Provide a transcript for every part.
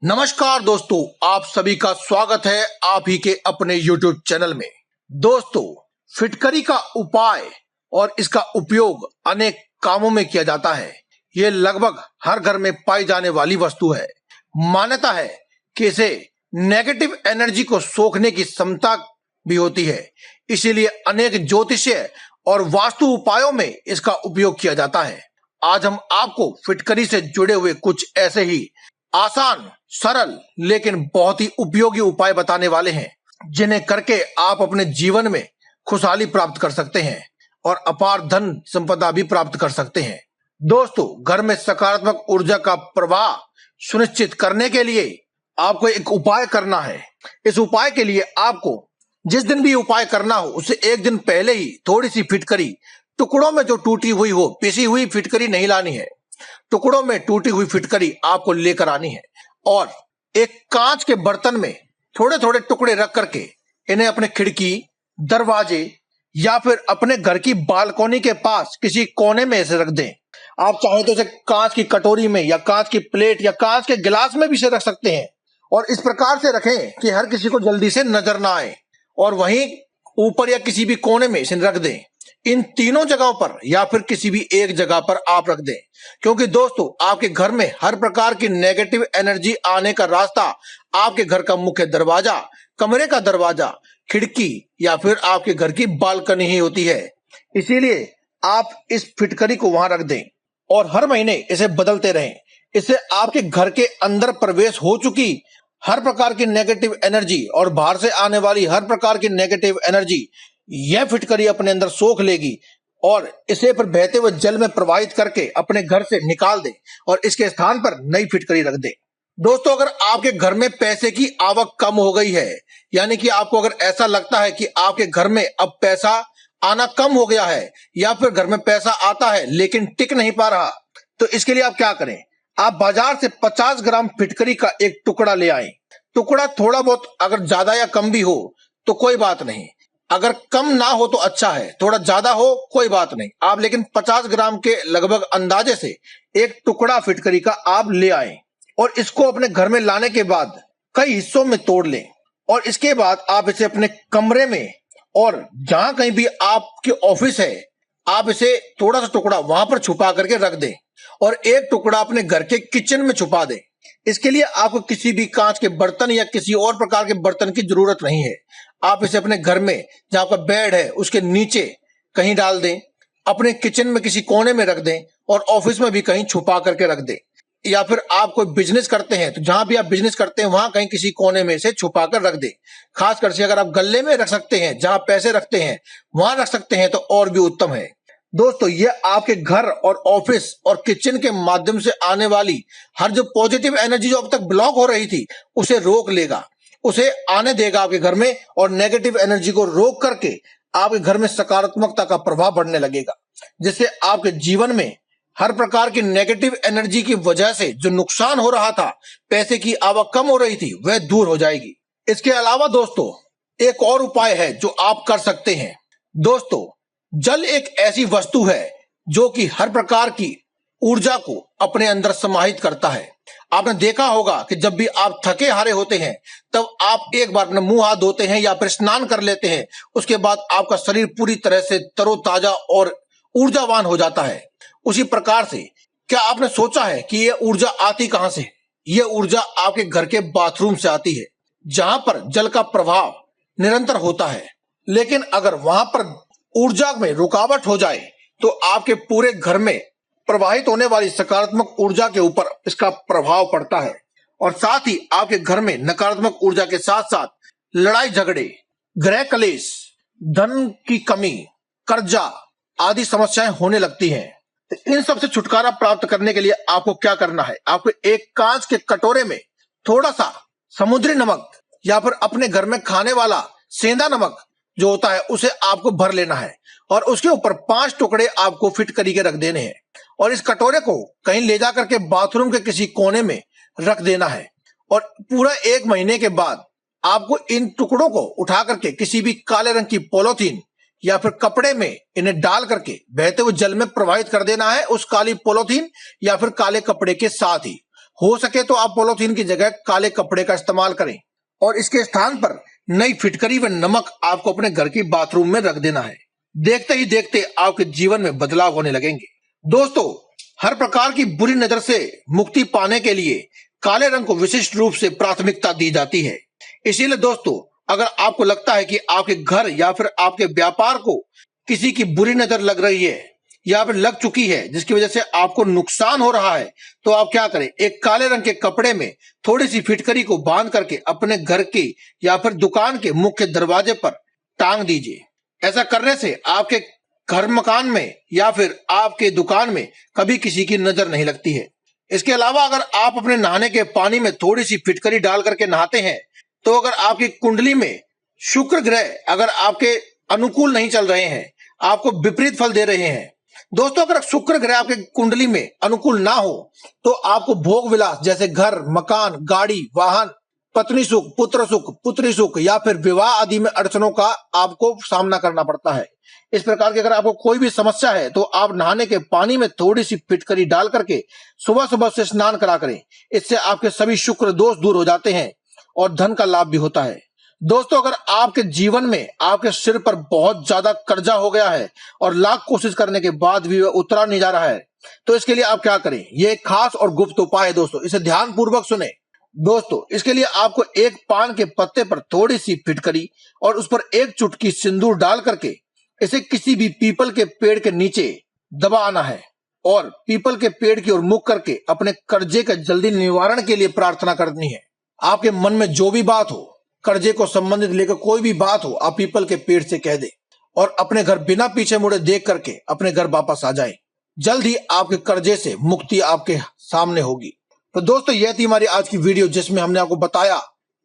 नमस्कार दोस्तों, आप सभी का स्वागत है आप ही के अपने YouTube चैनल में। दोस्तों, फिटकरी का उपाय और इसका उपयोग अनेक कामों में किया जाता है। ये लगभग हर घर में पाई जाने वाली वस्तु है। मान्यता है कि इसे नेगेटिव एनर्जी को सोखने की क्षमता भी होती है, इसीलिए अनेक ज्योतिषीय और वास्तु उपायों में इसका उपयोग किया जाता है। आज हम आपको फिटकरी से जुड़े हुए कुछ ऐसे ही आसान, सरल लेकिन बहुत ही उपयोगी उपाय बताने वाले हैं, जिन्हें करके आप अपने जीवन में खुशहाली प्राप्त कर सकते हैं और अपार धन संपदा भी प्राप्त कर सकते हैं। दोस्तों, घर में सकारात्मक ऊर्जा का प्रवाह सुनिश्चित करने के लिए आपको एक उपाय करना है। इस उपाय के लिए आपको जिस दिन भी उपाय करना हो उससे एक दिन पहले ही थोड़ी सी फिटकरी, टुकड़ों में जो टूटी हुई हो, पिसी हुई फिटकरी नहीं लानी है, टुकड़ों में टूटी हुई फिटकरी आपको लेकर आनी है और एक कांच के बर्तन में थोड़े थोड़े टुकड़े रख करके इन्हें अपने खिड़की, दरवाजे या फिर अपने घर की बालकनी के पास किसी कोने में इसे रख दें। आप चाहें तो इसे कांच की कटोरी में या कांच की प्लेट या कांच के गिलास में भी इसे रख सकते हैं और इस प्रकार से रखें कि हर किसी को जल्दी से नजर ना आए और वहीं ऊपर या किसी भी कोने में इसे रख दें। इन तीनों जगहों पर या फिर किसी भी एक जगह पर आप रख दें, क्योंकि दोस्तों आपके घर में हर प्रकार की नेगेटिव एनर्जी आने का रास्ता आपके घर का मुख्य दरवाजा, कमरे का दरवाजा, खिड़की या फिर आपके घर की बालकनी ही होती है। इसीलिए आप इस फिटकरी को वहां रख दें और हर महीने इसे बदलते रहें। इससे आपके घर के अंदर प्रवेश हो चुकी हर प्रकार की नेगेटिव एनर्जी और बाहर से आने वाली हर प्रकार की नेगेटिव एनर्जी यह फिटकरी अपने अंदर सोख लेगी और इसे फिर बहते हुए जल में प्रवाहित करके अपने घर से निकाल दे और इसके स्थान पर नई फिटकरी रख दे। दोस्तों, अगर आपके घर में पैसे की आवक कम हो गई है, यानी कि आपको अगर ऐसा लगता है कि आपके घर में अब पैसा आना कम हो गया है या फिर घर में पैसा आता है लेकिन टिक नहीं पा रहा, तो इसके लिए आप क्या करें, आप बाजार से 50 ग्राम फिटकरी का एक टुकड़ा ले आए। टुकड़ा थोड़ा बहुत अगर ज्यादा या कम भी हो तो कोई बात नहीं, अगर कम ना हो तो अच्छा है, थोड़ा ज्यादा हो कोई बात नहीं, आप लेकिन 50 ग्राम के लगभग अंदाजे से एक टुकड़ा फिटकरी का आप ले आए और इसको अपने घर में लाने के बाद कई हिस्सों में तोड़ लें और इसके बाद आप इसे अपने कमरे में और जहां कहीं भी आपके ऑफिस है, आप इसे थोड़ा सा टुकड़ा वहां पर छुपा करके रख दें और एक टुकड़ा अपने घर के किचन में छुपा दें। इसके लिए आपको किसी भी कांच के बर्तन या किसी और प्रकार के बर्तन की जरूरत नहीं है। आप इसे अपने घर में जहां आपका बेड है उसके नीचे कहीं डाल दें, अपने किचन में किसी कोने में रख दें और ऑफिस में भी कहीं छुपा करके रख दें, या फिर आप कोई बिजनेस करते हैं तो जहां भी आप बिजनेस करते हैं वहां कहीं किसी कोने में से छुपा कर रख दें। खासकर से अगर आप गले में रख सकते हैं, जहां पैसे रखते हैं वहां रख सकते हैं तो और भी उत्तम है। दोस्तों, ये आपके घर और ऑफिस और किचन के माध्यम से आने वाली हर जो पॉजिटिव एनर्जी जो अब तक ब्लॉक हो रही थी उसे रोक लेगा, उसे आने देगा आपके घर में और नेगेटिव एनर्जी को रोक करके आपके घर में सकारात्मकता का प्रभाव बढ़ने लगेगा, जिससे आपके जीवन में हर प्रकार की नेगेटिव एनर्जी की वजह से जो नुकसान हो रहा था, पैसे की आवक कम हो रही थी, वह दूर हो जाएगी। इसके अलावा दोस्तों एक और उपाय है जो आप कर सकते हैं। दोस्तों, जल एक ऐसी वस्तु है जो कि हर प्रकार की ऊर्जा को अपने अंदर समाहित करता है। आपने देखा होगा कि जब भी आप थके हारे होते हैं तब आप एक बार अपने मुंह हाथ धोते हैं या फिर स्नान कर लेते हैं, उसके बाद आपका शरीर पूरी तरह से तरोताजा और ऊर्जावान हो जाता है। उसी प्रकार से क्या आपने सोचा है कि यह ऊर्जा आती कहां से? यह ऊर्जा आपके घर के बाथरूम से आती है, जहां पर जल का प्रभाव निरंतर होता है। लेकिन अगर वहां पर ऊर्जा में रुकावट हो जाए तो आपके पूरे घर में प्रवाहित होने वाली सकारात्मक ऊर्जा के ऊपर इसका प्रभाव पड़ता है और साथ ही आपके घर में नकारात्मक ऊर्जा के साथ साथ लड़ाई झगड़े, गृह कलेश, धन की कमी, कर्जा आदि समस्याएं होने लगती हैं। तो इन सब से छुटकारा प्राप्त करने के लिए आपको क्या करना है, आपको एक कांच के कटोरे में थोड़ा सा समुद्री नमक या फिर अपने घर में खाने वाला सेंधा नमक जो होता है उसे आपको भर लेना है और उसके ऊपर 5 टुकड़े आपको फिट करके रख देने हैं और इस कटोरे को कहीं ले जाकर के बाथरूम के किसी कोने में रख देना है और पूरा 1 महीने के बाद आपको इन टुकड़ों को उठा करके किसी भी काले रंग की पॉलीथीन या फिर कपड़े में इन्हें डाल करके बहते हुए जल में प्रवाहित कर देना है, उस काली पॉलीथीन या फिर काले कपड़े के साथ ही। हो सके तो आप पॉलीथीन की जगह काले कपड़े का इस्तेमाल करें और इसके स्थान पर नई फिटकरी व नमक आपको अपने घर की बाथरूम में रख देना है। देखते ही देखते आपके जीवन में बदलाव होने लगेंगे। दोस्तों, हर प्रकार की बुरी नजर से मुक्ति पाने के लिए काले रंग को विशिष्ट रूप से प्राथमिकता दी जाती है। इसीलिए दोस्तों, अगर आपको लगता है कि आपके घर या फिर आपके व्यापार को किसी की बुरी नजर लग रही है या फिर लग चुकी है, जिसकी वजह से आपको नुकसान हो रहा है, तो आप क्या करें, एक काले रंग के कपड़े में थोड़ी सी फिटकरी को बांध करके अपने घर के या फिर दुकान के मुख्य दरवाजे पर टांग दीजिए। ऐसा करने से आपके घर मकान में या फिर आपके दुकान में कभी किसी की नजर नहीं लगती है। इसके अलावा अगर आप अपने नहाने के पानी में थोड़ी सी फिटकरी डाल करके नहाते हैं, तो अगर आपकी कुंडली में शुक्र ग्रह अगर आपके अनुकूल नहीं चल रहे हैं, आपको विपरीत फल दे रहे हैं, दोस्तों अगर शुक्र ग्रह आपके कुंडली में अनुकूल ना हो, तो आपको भोग विलास जैसे घर, मकान, गाड़ी, वाहन, पत्नी सुख, पुत्र सुख, पुत्री सुख या फिर विवाह आदि में अड़चनों का आपको सामना करना पड़ता है। इस प्रकार की अगर आपको कोई भी समस्या है, तो आप नहाने के पानी में थोड़ी सी फिटकरी डाल करके सुबह सुबह से स्नान करा करें। इससे आपके सभी शुक्र दोष दूर हो जाते हैं और धन का लाभ भी होता है। दोस्तों, अगर आपके जीवन में आपके सिर पर बहुत ज्यादा कर्जा हो गया है और लाख कोशिश करने के बाद भी वह उतरा नहीं जा रहा है, तो इसके लिए आप क्या करें, ये एक खास और गुप्त उपाय है दोस्तों, इसे ध्यान पूर्वक सुने। दोस्तों, इसके लिए आपको एक पान के पत्ते पर थोड़ी सी फिटकरी और उस पर एक चुटकी सिंदूर डाल करके इसे किसी भी पीपल के पेड़ के नीचे दबाना है और पीपल के पेड़ की ओर मुख करके अपने कर्जे का जल्दी निवारण के लिए प्रार्थना करनी है। आपके मन में जो भी बात हो, कर्जे को संबंधित लेकर कोई भी बात हो, आप पीपल के पेड़ से कह दे और अपने घर बिना पीछे मुड़े देख करके अपने घर वापस आ जाएं। जल्द ही आपके कर्जे से मुक्ति आपके सामने होगी। तो दोस्तों, यह थी हमारी आज की वीडियो, जिसमें हमने आपको बताया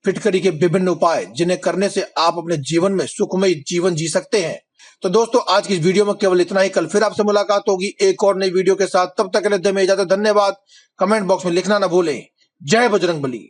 फिटकरी के विभिन्न उपाय, जिन्हें करने से आप अपने जीवन में सुखमय जीवन जी सकते हैं। तो दोस्तों, आज की इस वीडियो में केवल इतना ही। कल फिर आपसे मुलाकात होगी एक और नई वीडियो के साथ। तब तक के लिए इजाजत, धन्यवाद। कमेंट बॉक्स में लिखना ना भूलें। जय बजरंगबली।